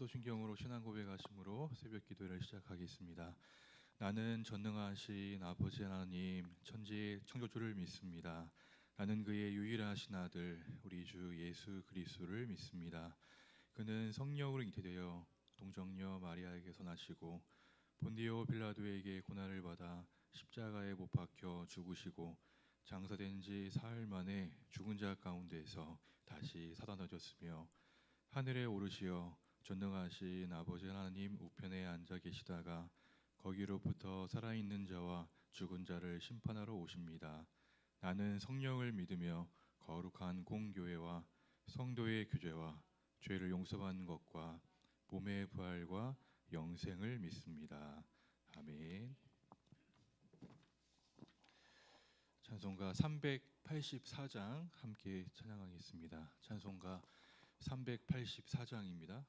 사도신경으로 신앙 고백하심으로 새벽 기도를 시작하겠습니다. 나는 전능하신 아버지 하나님 천지의 창조주를 믿습니다. 나는 그의 유일하신 아들 우리 주 예수 그리스도를 믿습니다. 그는 성령으로 잉태되어 동정녀 마리아에게서 나시고 본디오 빌라도에게 고난을 받아 십자가에 못 박혀 죽으시고 장사된 지 사흘 만에 죽은 자 가운데에서 다시 살아나셨으며 하늘에 오르시어 전능하신 아버지 하나님 우편에 앉아 계시다가 거기로부터 살아있는 자와 죽은 자를 심판하러 오십니다. 나는 성령을 믿으며 거룩한 공교회와 성도의 교제와 죄를 용서받는 것과 몸의 부활과 영생을 믿습니다. 아멘. 찬송가 384장 함께 찬양하겠습니다. 찬송가 384장입니다.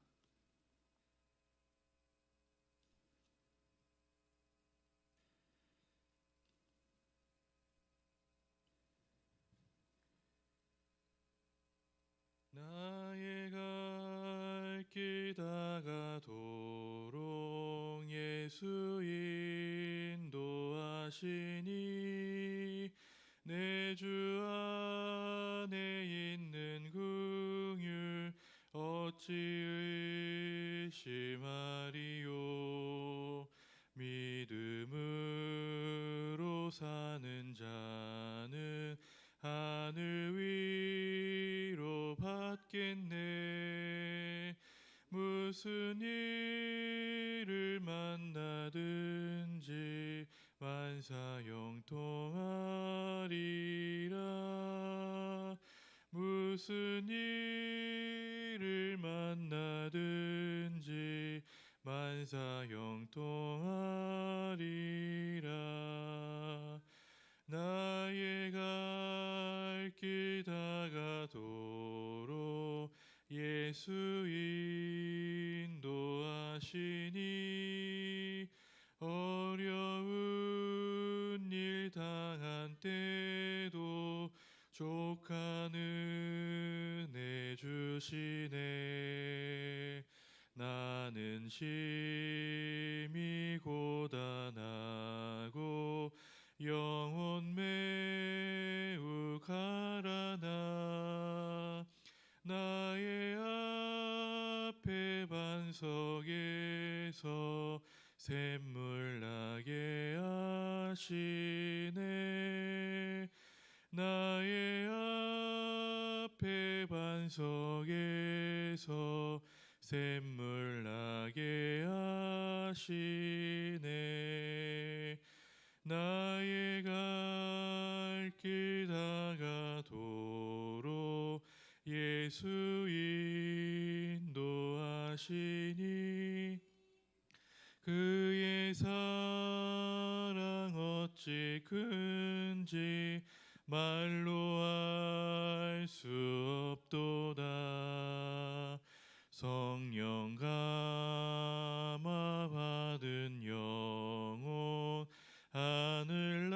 나의 갈 길 다가도록 예수 인도하시니 내 주 안에 있는 긍휼 어찌 의심하리요. 믿음으로 사는 자는 하늘 위로 받겠네. 무슨 일을 만나든지 만사형통하리라. 무슨 일을 만나든지 만사형통하리라. 나의 갈 길 다가도록 예수 인도하시니 어려운 일 당한 때도 족한 은혜 주시네. 나는 심히 고단하고 영혼 매우 가라나 나의 앞에 반석에서 샘물 나게 하시네. 나의 앞에 반석에서 샘물 나게 하시네. 나의 갈 길 다가도록 예수 인도하시니 그의 사랑 어찌 큰지 말로 알 수 없도다. 성령 감화 받은 영혼 하늘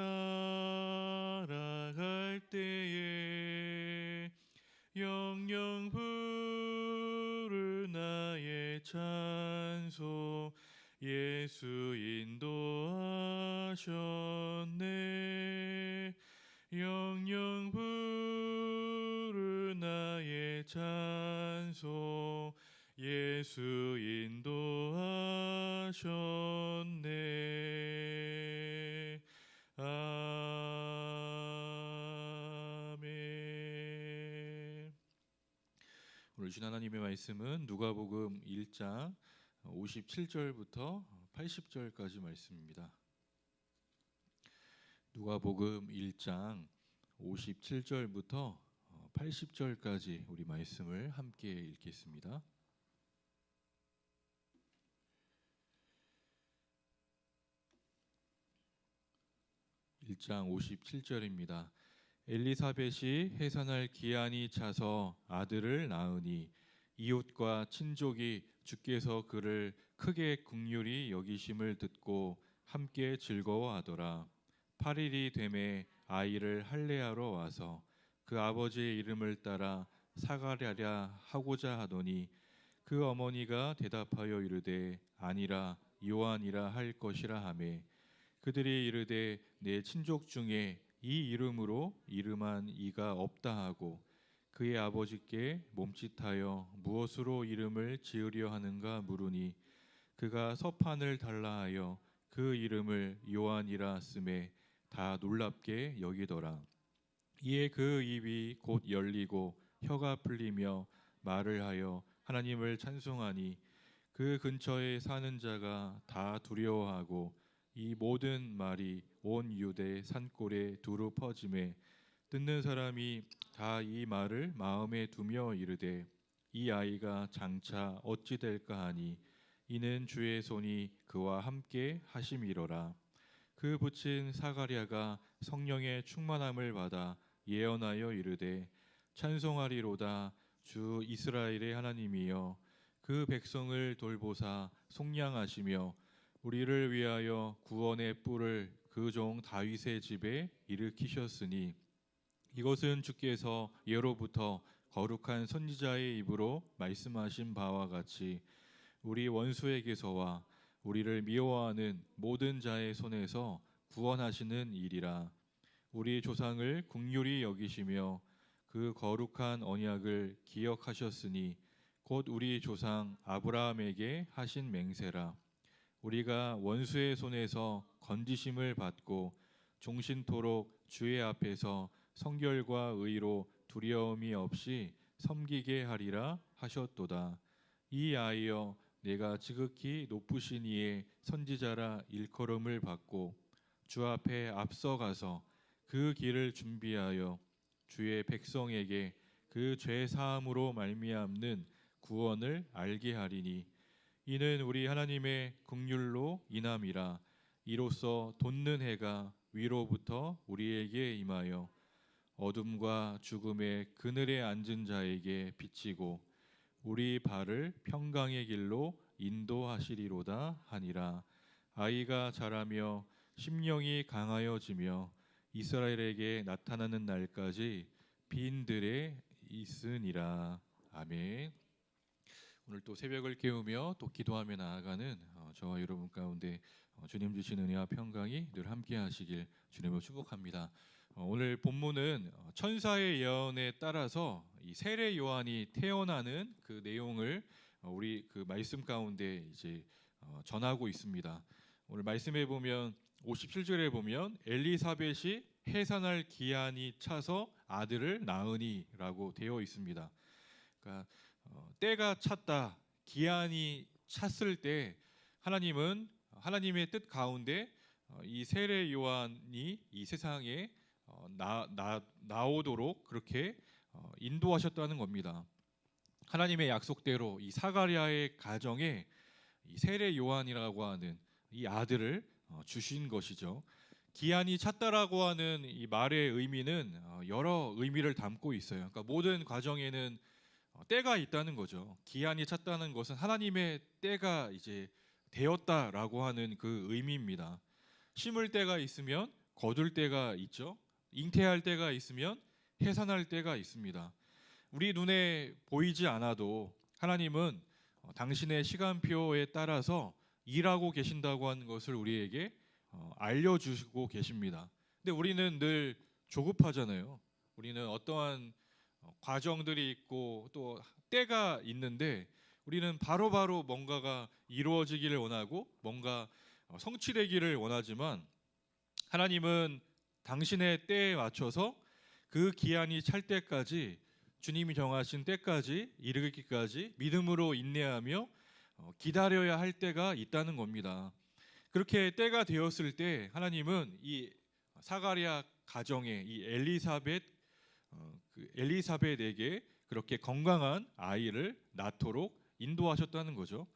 날아갈 때에 영영 부를 나의 찬송 예수 인도하셨네. 영영 부를 나의 찬송 예수 인도하셨네. 아멘. 오늘 주신 하나님의 말씀은 누가복음 1장 57절부터 80절까지 말씀입니다. 누가복음 1장 57절부터 80절까지 우리 말씀을 함께 읽겠습니다. 1장 57절입니다. 엘리사벳이 해산할 기한이 차서 아들을 낳으니 이웃과 친족이 주께서 그를 크게 긍휼히 여기심을 듣고 함께 즐거워하더라. 8일이 되매 아이를 할례하러 와서 그 아버지의 이름을 따라 사가랴랴 하고자 하더니 그 어머니가 대답하여 이르되 아니라 요한이라 할 것이라 하매 그들이 이르되 내 친족 중에 이 이름으로 이름한 이가 없다 하고 그의 아버지께 몸짓하여 무엇으로 이름을 지으려 하는가 물으니 그가 서판을 달라 하여 그 이름을 요한이라 쓰매 다 놀랍게 여기더라. 이에 그 입이 곧 열리고 혀가 풀리며 말을 하여 하나님을 찬송하니 그 근처에 사는 자가 다 두려워하고 이 모든 말이 온 유대 산골에 두루 퍼짐에 듣는 사람이 다 이 말을 마음에 두며 이르되 이 아이가 장차 어찌 될까 하니 이는 주의 손이 그와 함께 하심이로라. 그 붙인 사가랴가 성령의 충만함을 받아 예언하여 이르되 찬송하리로다 주 이스라엘의 하나님이여 그 백성을 돌보사 속량하시며 우리를 위하여 구원의 뿔을 그 종 다윗의 집에 일으키셨으니 이것은 주께서 예로부터 거룩한 선지자의 입으로 말씀하신 바와 같이 우리 원수에게서와 우리를 미워하는 모든 자의 손에서 구원하시는 일이라. 우리 조상을 긍휼히 여기시며 그 거룩한 언약을 기억하셨으니 곧 우리 조상 아브라함에게 하신 맹세라. 우리가 원수의 손에서 건지심을 받고 종신토록 주의 앞에서 성결과 의로 두려움이 없이 섬기게 하리라 하셨도다. 이 아이여 내가 지극히 높으신 이의 선지자라 일컬음을 받고 주 앞에 앞서가서 그 길을 준비하여 주의 백성에게 그 죄 사함으로 말미암는 구원을 알게 하리니 이는 우리 하나님의 긍휼로 인함이라. 이로써 돋는 해가 위로부터 우리에게 임하여 어둠과 죽음의 그늘에 앉은 자에게 비치고 우리 발을 평강의 길로 인도하시리로다 하니라. 아이가 자라며 심령이 강하여지며 이스라엘에게 나타나는 날까지 빈들에 있으니라. 아멘. 오늘 또 새벽을 깨우며 또 기도하며 나아가는 저와 여러분 가운데 주님 주신 은혜와 평강이 늘 함께 하시길 주님으로 축복합니다. 오늘 본문은 천사의 예언에 따라서 이 세례 요한이 태어나는 그 내용을 우리 그 말씀 가운데 이제 전하고 있습니다. 오늘 말씀에 보면 57절에 보면 엘리사벳이 해산할 기한이 차서 아들을 낳으니라고 되어 있습니다. 그러니까 때가 찼다, 기한이 찼을 때 하나님은 하나님의 뜻 가운데 이 세례 요한이 이 세상에 나오도록 그렇게 인도하셨다는 겁니다. 하나님의 약속대로 이 사가랴의 가정에 이 세례 요한이라고 하는 이 아들을 주신 것이죠. 기한이 찼다라고 하는 이 말의 의미는 여러 의미를 담고 있어요. 그러니까 모든 과정에는 때가 있다는 거죠. 기한이 찼다는 것은 하나님의 때가 이제 되었다라고 하는 그 의미입니다. 심을 때가 있으면 거둘 때가 있죠. 잉태할 때가 있으면 해산할 때가 있습니다. 우리 눈에 보이지 않아도 하나님은 당신의 시간표에 따라서 일하고 계신다고 하는 것을 우리에게 알려주시고 계십니다. 근데 우리는 늘 조급하잖아요. 우리는 어떠한 과정들이 있고 또 때가 있는데 우리는 바로바로 뭔가가 이루어지기를 원하고 뭔가 성취되기를 원하지만 하나님은 당신의 때에 맞춰서 그 기한이 찰 때까지 주님이 정하신 때까지 이르기까지 믿음으로 인내하며 기다려야 할 때가 있다는 겁니다. 그렇게 때가 되었을 때 하나님은 이 사가랴 가정에 이 엘리사벳에게 그렇게 건강한 아이를 낳도록 인도하셨다는 거죠.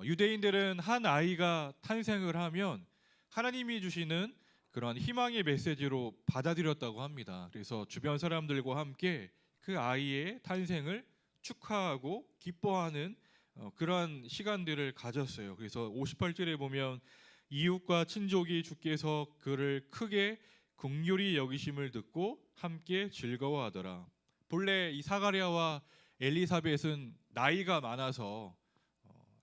유대인들은 한 아이가 탄생을 하면 하나님이 주시는 그런 희망의 메시지로 받아들였다고 합니다. 그래서 주변 사람들과 함께 그 아이의 탄생을 축하하고 기뻐하는 그러한 시간들을 가졌어요. 그래서 58절에 보면 이웃과 친족이 주께서 그를 크게 긍휼히 여기심을 듣고 함께 즐거워하더라. 본래 이 사가랴와 엘리사벳은 나이가 많아서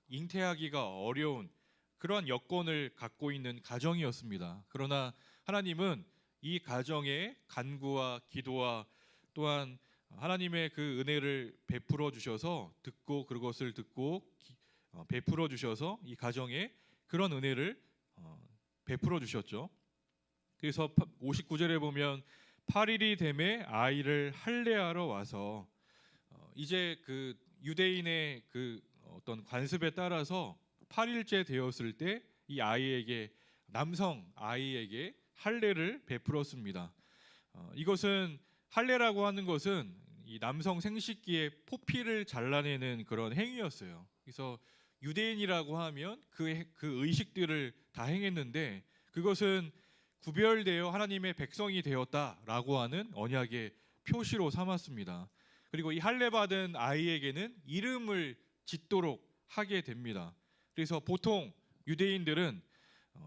잉태하기가 어려운 그런 여건을 갖고 있는 가정이었습니다. 그러나 하나님은 이 가정에 간구와 기도와 또한 하나님의 그 은혜를 베풀어 주셔서 듣고 그것을 듣고 베풀어 주셔서 이 가정에 그런 은혜를 베풀어 주셨죠. 그래서 59절에 보면 8일이 되매 아이를 할례하러 와서 이제 그 유대인의 그 어떤 관습에 따라서 8일째 되었을 때 이 아이에게 남성 아이에게 할례를 베풀었습니다. 이것은 할례라고 하는 것은 이 남성 생식기의 포피를 잘라내는 그런 행위였어요. 그래서 유대인이라고 하면 그 의식들을 다 행했는데 그것은 구별되어 하나님의 백성이 되었다라고 하는 언약의 표시로 삼았습니다. 그리고 이 할례 받은 아이에게는 이름을 짓도록 하게 됩니다. 그래서 보통 유대인들은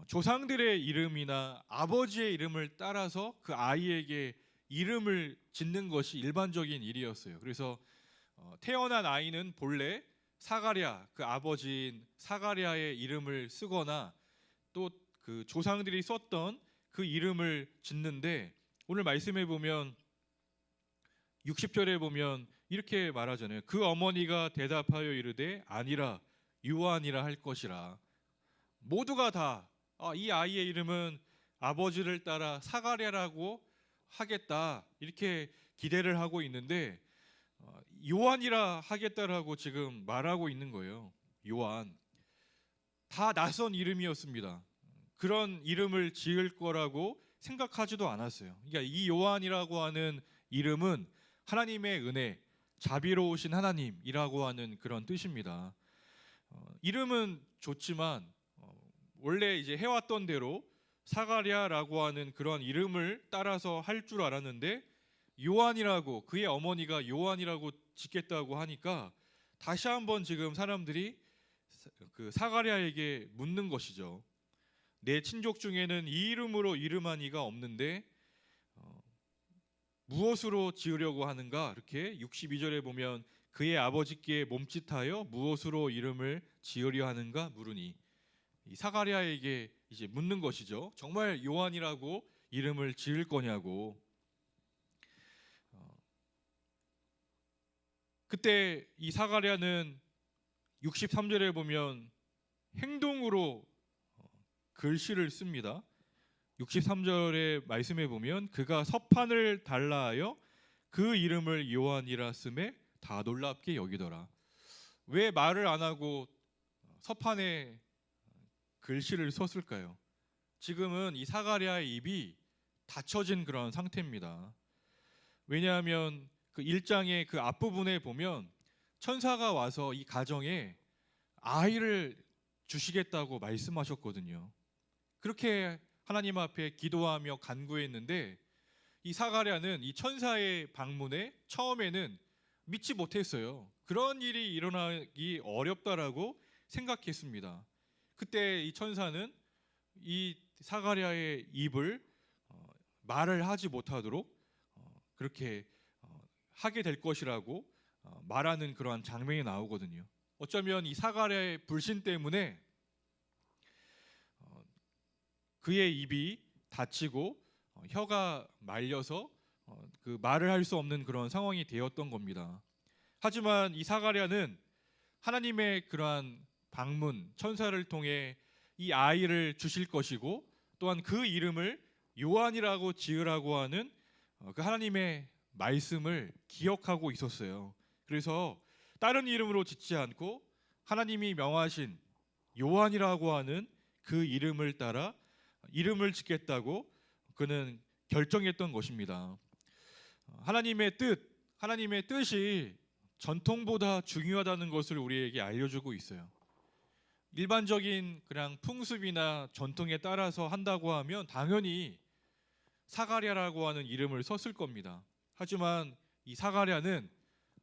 조상들의 이름이나 아버지의 이름을 따라서 그 아이에게 이름을 짓는 것이 일반적인 일이었어요. 그래서 태어난 아이는 본래 사가랴, 그 아버지인 사가랴의 이름을 쓰거나 또 그 조상들이 썼던 그 이름을 짓는데 오늘 말씀에 보면 60절에 보면 이렇게 말하잖아요. 그 어머니가 대답하여 이르되 아니라 요한이라 할 것이라. 모두가 다 이 아이의 이름은 아버지를 따라 사가랴라고 하겠다 이렇게 기대를 하고 있는데 요한이라 하겠다라고 지금 말하고 있는 거예요. 요한. 다 낯선 이름이었습니다. 그런 이름을 지을 거라고 생각하지도 않았어요. 그러니까 이 요한이라고 하는 이름은 하나님의 은혜, 자비로우신 하나님이라고 하는 그런 뜻입니다. 이름은 좋지만 원래 이제 해왔던 대로 사가랴라고 하는 그런 이름을 따라서 할 줄 알았는데 요한이라고 그의 어머니가 요한이라고 짓겠다고 하니까 다시 한번 지금 사람들이 그 사가랴에게 묻는 것이죠. 내 친족 중에는 이 이름으로 이름한 이가 없는데 무엇으로 지으려고 하는가? 이렇게 62절에 보면 그의 아버지께 몸짓하여 무엇으로 이름을 지으려 하는가 물으니 이 사가랴에게 이제 묻는 것이죠. 정말 요한이라고 이름을 지을 거냐고. 그때 이 사가랴는 63절에 보면 행동으로 글씨를 씁니다. 63절의 말씀에 보면 그가 서판을 달라하여 그 이름을 요한이라 쓰매 다 놀랍게 여기더라. 왜 말을 안 하고 서판에 글씨를 썼을까요? 지금은 이 사가랴의 입이 닫혀진 그런 상태입니다. 왜냐하면 그 1장의 그 앞부분에 보면 천사가 와서 이 가정에 아이를 주시겠다고 말씀하셨거든요. 그렇게 하나님 앞에 기도하며 간구했는데 이 사가랴는 이 천사의 방문에 처음에는 믿지 못했어요. 그런 일이 일어나기 어렵다라고 생각했습니다. 그때 이 천사는 이 사가랴의 입을 말을 하지 못하도록 그렇게 하게 될 것이라고 말하는 그러한 장면이 나오거든요. 어쩌면 이 사가랴의 불신 때문에 그의 입이 닫히고 혀가 말려서 그 말을 할 수 없는 그런 상황이 되었던 겁니다. 하지만 이 사가랴는 하나님의 그러한 방문, 천사를 통해 이 아이를 주실 것이고 또한 그 이름을 요한이라고 지으라고 하는 그 하나님의 말씀을 기억하고 있었어요. 그래서 다른 이름으로 짓지 않고 하나님이 명하신 요한이라고 하는 그 이름을 따라 이름을 짓겠다고 그는 결정했던 것입니다. 하나님의 뜻이 전통보다 중요하다는 것을 우리에게 알려주고 있어요. 일반적인 그냥 풍습이나 전통에 따라서 한다고 하면 당연히 사가랴라고 하는 이름을 썼을 겁니다. 하지만 이 사가랴는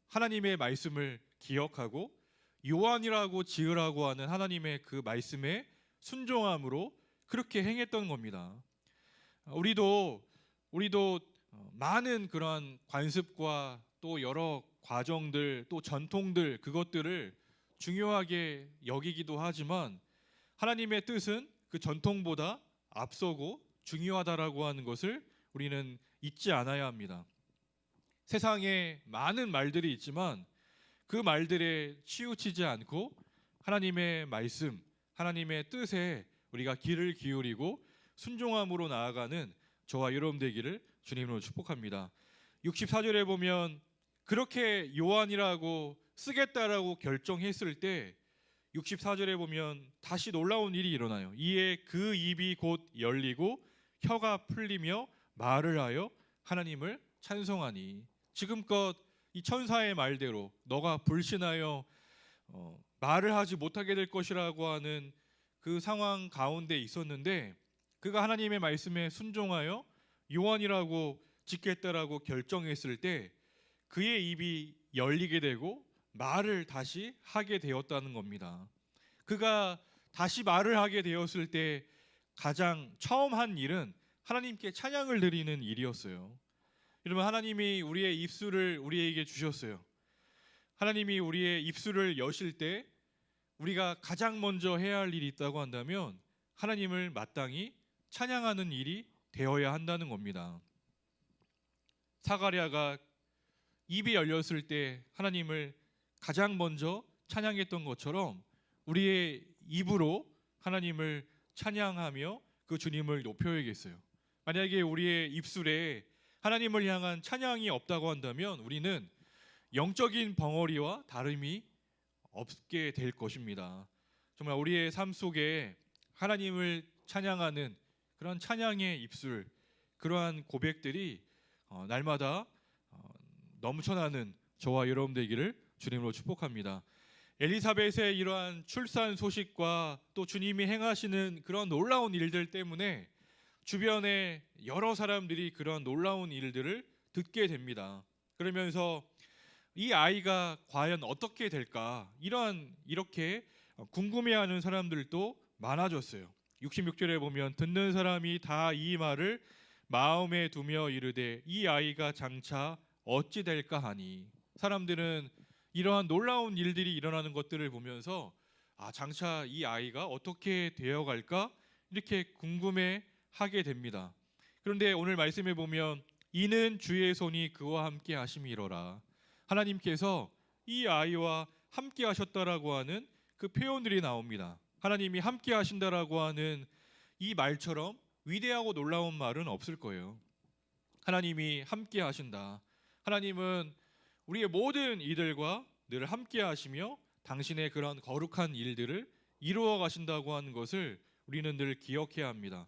하나님의 말씀을 기억하고 요한이라고 지으라고 하는 하나님의 그 말씀에 순종함으로 그렇게 행했던 겁니다. 우리도 많은 그런 관습과 또 여러 과정들 또 전통들 그것들을 중요하게 여기기도 하지만 하나님의 뜻은 그 전통보다 앞서고 중요하다라고 하는 것을 우리는 잊지 않아야 합니다. 세상에 많은 말들이 있지만 그 말들에 치우치지 않고 하나님의 말씀, 하나님의 뜻에 우리가 귀를 기울이고 순종함으로 나아가는 저와 여러분 되기를 주님으로 축복합니다. 64절에 보면 그렇게 요한이라고 쓰겠다라고 결정했을 때 64절에 보면 다시 놀라운 일이 일어나요. 이에 그 입이 곧 열리고 혀가 풀리며 말을 하여 하나님을 찬송하니. 지금껏 이 천사의 말대로 너가 불신하여 말을 하지 못하게 될 것이라고 하는 그 상황 가운데 있었는데 그가 하나님의 말씀에 순종하여 요한이라고 짓겠다라고 결정했을 때 그의 입이 열리게 되고 말을 다시 하게 되었다는 겁니다. 그가 다시 말을 하게 되었을 때 가장 처음 한 일은 하나님께 찬양을 드리는 일이었어요. 여러분, 하나님이 우리의 입술을 우리에게 주셨어요. 하나님이 우리의 입술을 여실 때 우리가 가장 먼저 해야 할 일이 있다고 한다면 하나님을 마땅히 찬양하는 일이 되어야 한다는 겁니다. 사가랴가 입이 열렸을 때 하나님을 가장 먼저 찬양했던 것처럼 우리의 입으로 하나님을 찬양하며 그 주님을 높여야겠어요. 만약에 우리의 입술에 하나님을 향한 찬양이 없다고 한다면 우리는 영적인 벙어리와 다름이 없게 될 것입니다. 정말 우리의 삶 속에 하나님을 찬양하는 그런 찬양의 입술, 그러한 고백들이 날마다 넘쳐나는 저와 여러분 되기를 주님으로 축복합니다. 엘리사벳의 이러한 출산 소식과 또 주님이 행하시는 그런 놀라운 일들 때문에 주변에 여러 사람들이 그런 놀라운 일들을 듣게 됩니다. 그러면서 이 아이가 과연 어떻게 될까 이렇게 궁금해하는 사람들도 많아졌어요. 66절에 보면 듣는 사람이 다 이 말을 마음에 두며 이르되 이 아이가 장차 어찌 될까 하니. 사람들은 이러한 놀라운 일들이 일어나는 것들을 보면서 장차 이 아이가 어떻게 되어갈까 이렇게 궁금해하게 됩니다. 그런데 오늘 말씀에 보면 이는 주의 손이 그와 함께 하심이로라. 하나님께서 이 아이와 함께 하셨다라고 하는 그 표현들이 나옵니다. 하나님이 함께 하신다라고 하는 이 말처럼 위대하고 놀라운 말은 없을 거예요. 하나님이 함께 하신다. 하나님은 우리의 모든 이들과 늘 함께 하시며 당신의 그런 거룩한 일들을 이루어 가신다고 하는 것을 우리는 늘 기억해야 합니다.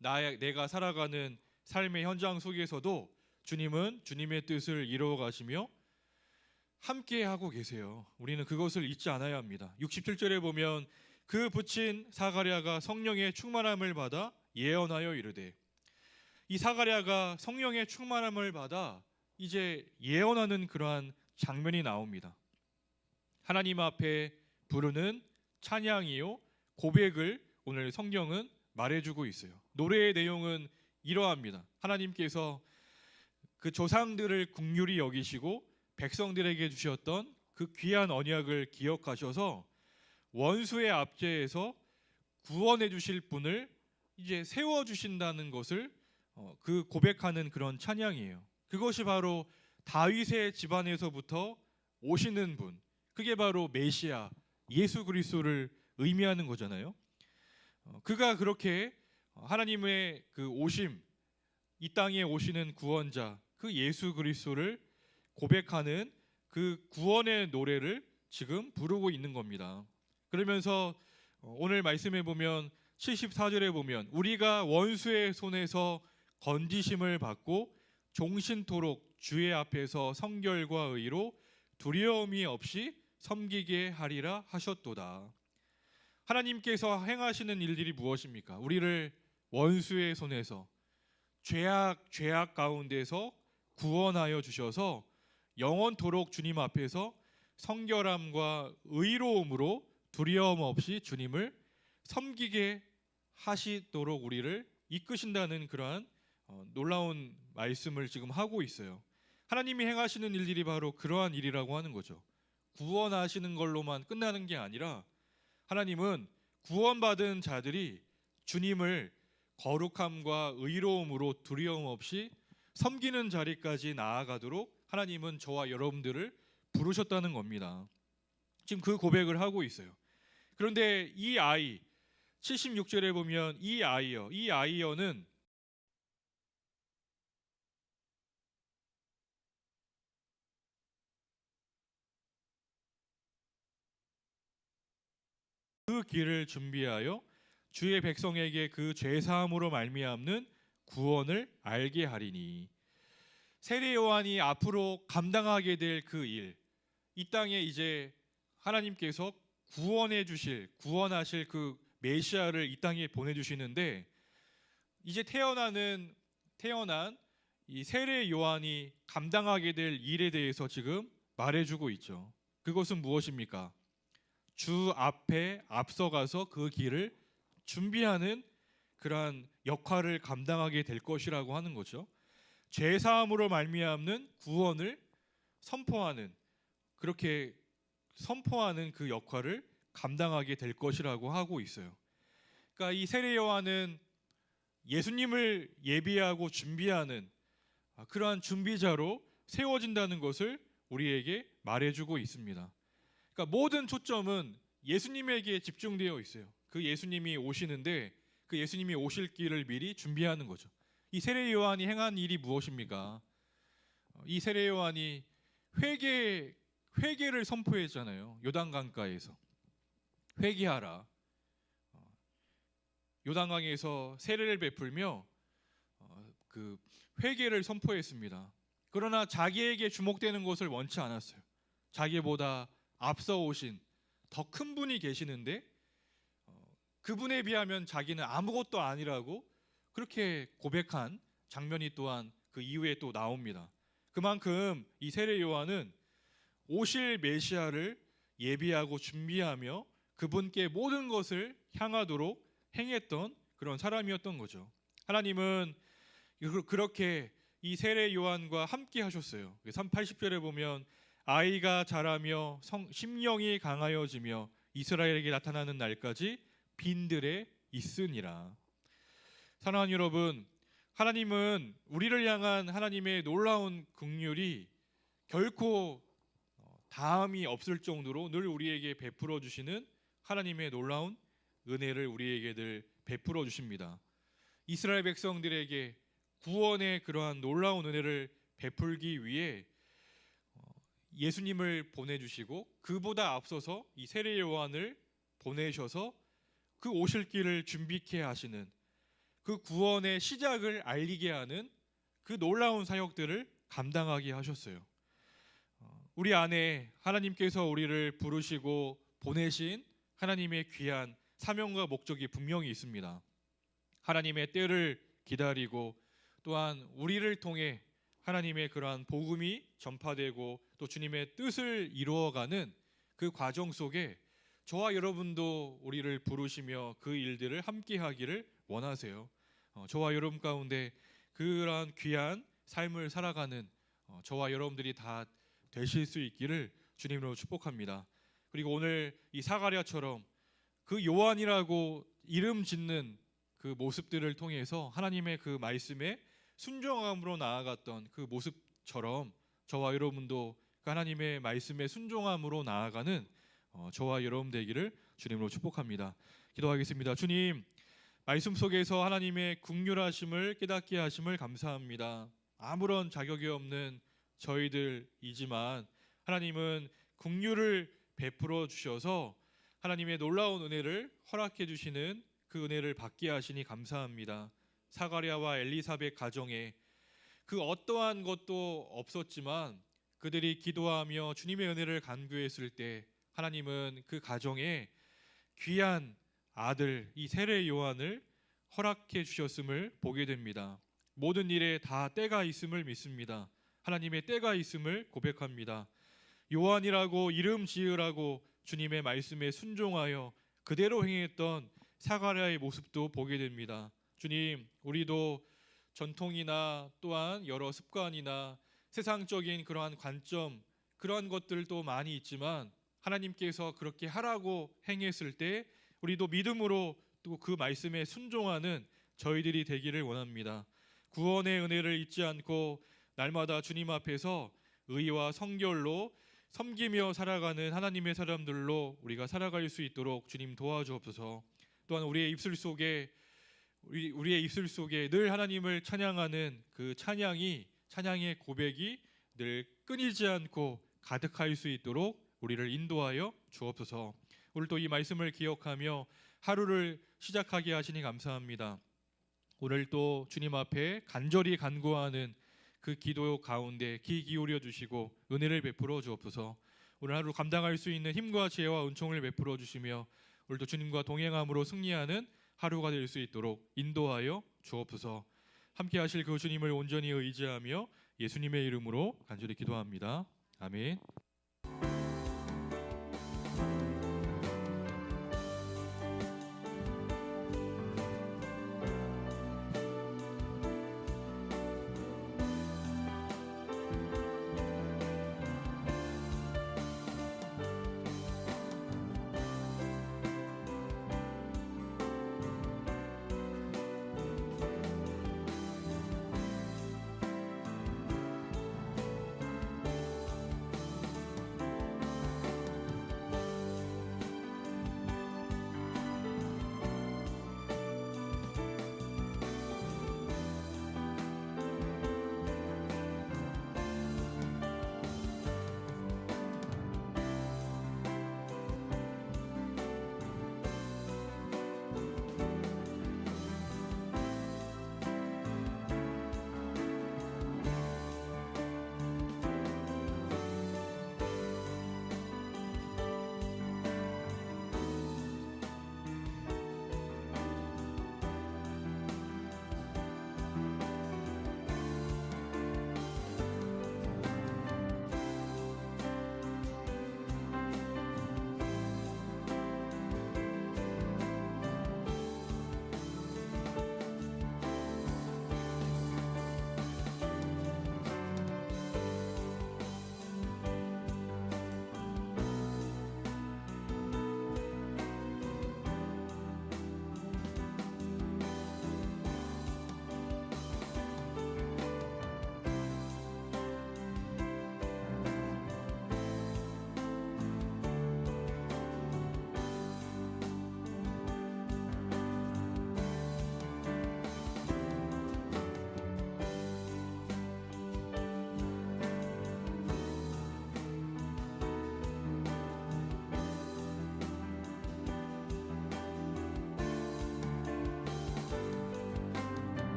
내가 살아가는 삶의 현장 속에서도 주님은 주님의 뜻을 이루어 가시며 함께 하고 계세요. 우리는 그것을 잊지 않아야 합니다. 67절에 보면 그 붙인 사가랴가 성령의 충만함을 받아 예언하여 이르되. 이 사가랴가 성령의 충만함을 받아 이제 예언하는 그러한 장면이 나옵니다. 하나님 앞에 부르는 찬양이요 고백을 오늘 성경은 말해주고 있어요. 노래의 내용은 이러합니다. 하나님께서 그 조상들을 긍휼히 여기시고 백성들에게 주셨던 그 귀한 언약을 기억하셔서 원수의 압제에서 구원해 주실 분을 이제 세워 주신다는 것을 그 고백하는 그런 찬양이에요. 그것이 바로 다윗의 집안에서부터 오시는 분, 그게 바로 메시아 예수 그리스도를 의미하는 거잖아요. 그가 그렇게 하나님의 그 오심, 이 땅에 오시는 구원자 그 예수 그리스도를 고백하는 그 구원의 노래를 지금 부르고 있는 겁니다. 그러면서 오늘 말씀에 보면 74절에 보면 우리가 원수의 손에서 건지심을 받고 종신토록 주의 앞에서 성결과 의로 두려움이 없이 섬기게 하리라 하셨도다. 하나님께서 행하시는 일들이 무엇입니까? 우리를 원수의 손에서 죄악 가운데서 구원하여 주셔서 영원토록 주님 앞에서 성결함과 의로움으로 두려움 없이 주님을 섬기게 하시도록 우리를 이끄신다는 그러한 놀라운 말씀을 지금 하고 있어요. 하나님이 행하시는 일들이 바로 그러한 일이라고 하는 거죠. 구원하시는 걸로만 끝나는 게 아니라 하나님은 구원받은 자들이 주님을 거룩함과 의로움으로 두려움 없이 섬기는 자리까지 나아가도록 하나님은 저와 여러분들을 부르셨다는 겁니다. 지금 그 고백을 하고 있어요. 그런데 이 아이 76절에 보면 이 아이여는 그 길을 준비하여 주의 백성에게 그 죄 사함으로 말미암는 구원을 알게 하리니. 세례 요한이 앞으로 감당하게 될 그 일, 이 땅에 이제 하나님께서 구원하실 그 메시아를 이 땅에 보내주시는데, 이제 태어난 이 세례 요한이 감당하게 될 일에 대해서 지금 말해주고 있죠. 그것은 무엇입니까? 주 앞에 앞서가서 그 길을 준비하는 그러한 역할을 감당하게 될 것이라고 하는 거죠. 죄 사함으로 말미암는 구원을 그렇게 선포하는 그 역할을 감당하게 될 것이라고 하고 있어요. 그러니까 이 세례 요한은 예수님을 예비하고 준비하는 그러한 준비자로 세워진다는 것을 우리에게 말해주고 있습니다. 그러니까 모든 초점은 예수님에게 집중되어 있어요. 그 예수님이 오시는데 그 예수님이 오실 길을 미리 준비하는 거죠. 이 세례 요한이 행한 일이 무엇입니까? 이 세례 요한이 회개를 선포했잖아요. 요단강가에서 회개하라. 요단강에서 세례를 베풀며 그 회개를 선포했습니다. 그러나 자기에게 주목되는 것을 원치 않았어요. 자기보다 앞서 오신 더 큰 분이 계시는데 그분에 비하면 자기는 아무것도 아니라고 그렇게 고백한 장면이 또한 그 이후에 또 나옵니다. 그만큼 이 세례 요한은 오실 메시아를 예비하고 준비하며 그분께 모든 것을 향하도록 행했던 그런 사람이었던 거죠. 하나님은 그렇게 이 세례 요한과 함께 하셨어요. 80절에 보면 아이가 자라며 심령이 강하여지며 이스라엘에게 나타나는 날까지 빈들에 있으니라. 사랑하는 여러분, 하나님은 우리를 향한 하나님의 놀라운 긍휼이 결코 다함이 없을 정도로 늘 우리에게 베풀어 주시는 하나님의 놀라운 은혜를 우리에게 늘 베풀어 주십니다. 이스라엘 백성들에게 구원의 그러한 놀라운 은혜를 베풀기 위해 예수님을 보내주시고 그보다 앞서서 이 세례 요한을 보내셔서 그 오실 길을 준비케 하시는 그 구원의 시작을 알리게 하는 그 놀라운 사역들을 감당하게 하셨어요. 우리 안에 하나님께서 우리를 부르시고 보내신 하나님의 귀한 사명과 목적이 분명히 있습니다. 하나님의 때를 기다리고 또한 우리를 통해 하나님의 그러한 복음이 전파되고 또 주님의 뜻을 이루어가는 그 과정 속에 저와 여러분도 우리를 부르시며 그 일들을 함께 하기를 원하세요. 저와 여러분 가운데 그러한 귀한 삶을 살아가는 저와 여러분들이 다 되실 수 있기를 주님으로 축복합니다. 그리고 오늘 이 사가랴처럼 그 요한이라고 이름 짓는 그 모습들을 통해서 하나님의 그 말씀에 순종함으로 나아갔던 그 모습처럼 저와 여러분도 그 하나님의 말씀에 순종함으로 나아가는 저와 여러분 되기를 주님으로 축복합니다. 기도하겠습니다. 주님, 말씀 속에서 하나님의 긍휼하심을 깨닫게 하심을 감사합니다. 아무런 자격이 없는 저희들이지만 하나님은 긍휼을 베풀어 주셔서 하나님의 놀라운 은혜를 허락해 주시는 그 은혜를 받게 하시니 감사합니다. 사가랴와 엘리사벳 가정에 그 어떠한 것도 없었지만 그들이 기도하며 주님의 은혜를 간구했을 때 하나님은 그 가정에 귀한 아들 이 세례 요한을 허락해 주셨음을 보게 됩니다. 모든 일에 다 때가 있음을 믿습니다. 하나님의 때가 있음을 고백합니다. 요한이라고 이름 지으라고 주님의 말씀에 순종하여 그대로 행했던 사가랴의 모습도 보게 됩니다. 주님, 우리도 전통이나 또한 여러 습관이나 세상적인 그러한 관점 그러한 것들도 많이 있지만 하나님께서 그렇게 하라고 행했을 때 우리도 믿음으로 또 그 말씀에 순종하는 저희들이 되기를 원합니다. 구원의 은혜를 잊지 않고 날마다 주님 앞에서 의와 성결로 섬기며 살아가는 하나님의 사람들로 우리가 살아갈 수 있도록 주님 도와주옵소서. 또한 우리의 입술 속에 늘 하나님을 찬양하는 그 찬양의 고백이 늘 끊이지 않고 가득할 수 있도록 우리를 인도하여 주옵소서. 오늘 또 이 말씀을 기억하며 하루를 시작하게 하시니 감사합니다. 오늘 또 주님 앞에 간절히 간구하는 그 기도 가운데 귀 기울여 주시고 은혜를 베풀어 주옵소서. 오늘 하루 감당할 수 있는 힘과 지혜와 은총을 베풀어 주시며 오늘도 주님과 동행함으로 승리하는 하루가 될 수 있도록 인도하여 주옵소서. 함께 하실 그 주님을 온전히 의지하며 예수님의 이름으로 간절히 기도합니다. 아멘.